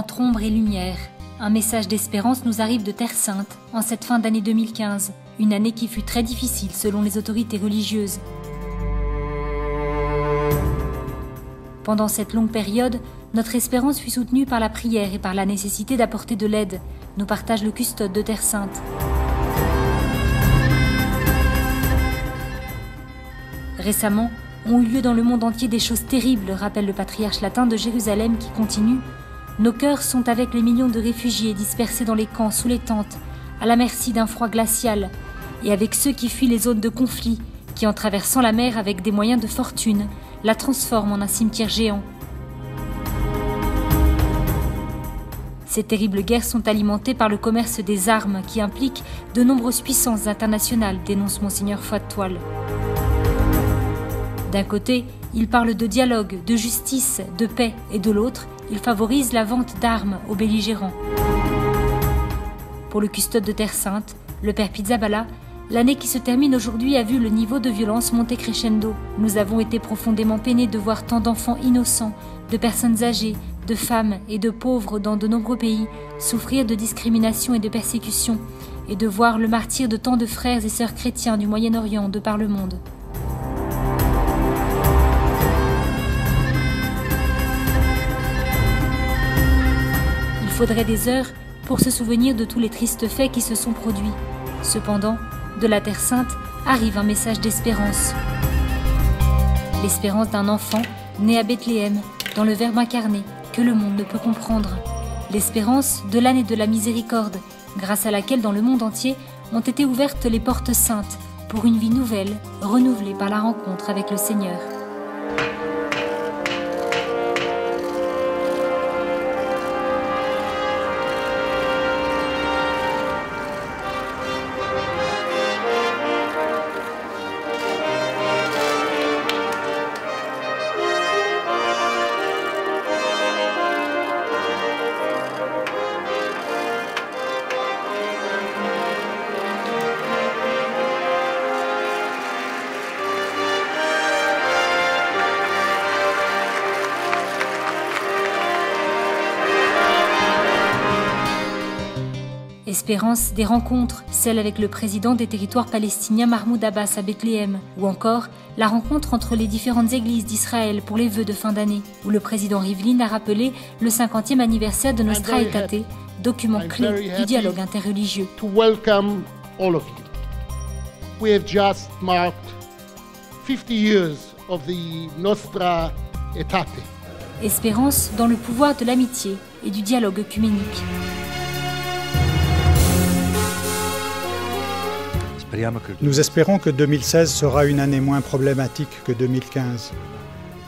entre ombre et lumière. Un message d'espérance nous arrive de Terre Sainte en cette fin d'année 2015, une année qui fut très difficile selon les autorités religieuses. Pendant cette longue période, notre espérance fut soutenue par la prière et par la nécessité d'apporter de l'aide, nous partage le custode de Terre Sainte. Récemment, ont eu lieu dans le monde entier des choses terribles, rappelle le patriarche latin de Jérusalem qui continue. Nos cœurs sont avec les millions de réfugiés dispersés dans les camps, sous les tentes, à la merci d'un froid glacial, et avec ceux qui fuient les zones de conflit, qui en traversant la mer avec des moyens de fortune, la transforment en un cimetière géant. Ces terribles guerres sont alimentées par le commerce des armes qui implique de nombreuses puissances internationales, dénonce Monseigneur Foy-de-Toile. D'un côté, il parle de dialogue, de justice, de paix, et de l'autre, il favorise la vente d'armes aux belligérants. Pour le custode de Terre Sainte, le père Pizzaballa, l'année qui se termine aujourd'hui a vu le niveau de violence monter crescendo. Nous avons été profondément peinés de voir tant d'enfants innocents, de personnes âgées, de femmes et de pauvres dans de nombreux pays souffrir de discrimination et de persécution, et de voir le martyre de tant de frères et sœurs chrétiens du Moyen-Orient de par le monde. Il faudrait des heures pour se souvenir de tous les tristes faits qui se sont produits. Cependant, de la Terre Sainte arrive un message d'espérance. L'espérance d'un enfant né à Bethléem, dans le Verbe incarné, que le monde ne peut comprendre. L'espérance de l'année de la miséricorde, grâce à laquelle dans le monde entier ont été ouvertes les portes saintes pour une vie nouvelle, renouvelée par la rencontre avec le Seigneur. Espérance des rencontres, celle avec le président des territoires palestiniens Mahmoud Abbas à Bethléem, ou encore la rencontre entre les différentes églises d'Israël pour les vœux de fin d'année, où le président Rivlin a rappelé le 50e anniversaire de Nostra Aetate, document clé du dialogue interreligieux. To welcome all of you. We have just marked 50 years of the Nostra Aetate. Espérance dans le pouvoir de l'amitié et du dialogue œcuménique. Nous espérons que 2016 sera une année moins problématique que 2015,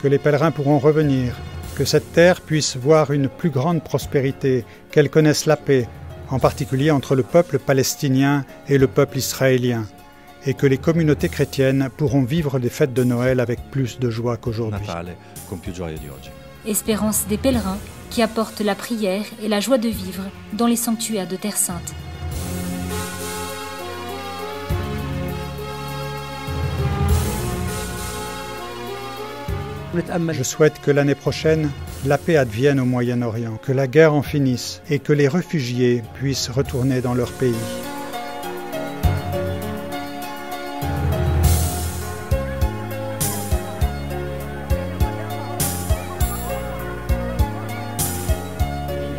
que les pèlerins pourront revenir, que cette terre puisse voir une plus grande prospérité, qu'elle connaisse la paix, en particulier entre le peuple palestinien et le peuple israélien, et que les communautés chrétiennes pourront vivre les fêtes de Noël avec plus de joie qu'aujourd'hui. Espérance des pèlerins qui apportent la prière et la joie de vivre dans les sanctuaires de Terre Sainte. Je souhaite que l'année prochaine, la paix advienne au Moyen-Orient, que la guerre en finisse et que les réfugiés puissent retourner dans leur pays.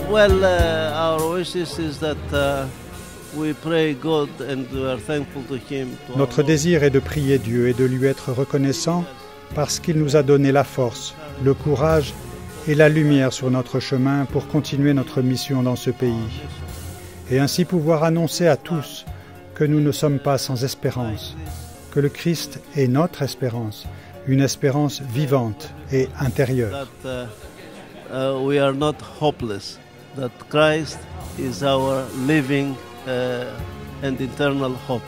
Well, our wishes is that we pray God and we are thankful to Him. Notre désir est de prier Dieu et de lui être reconnaissant parce qu'il nous a donné la force, le courage et la lumière sur notre chemin pour continuer notre mission dans ce pays. Et ainsi pouvoir annoncer à tous que nous ne sommes pas sans espérance, que le Christ est notre espérance, une espérance vivante et intérieure. We are not hopeless, that Christ is our living and eternal hope.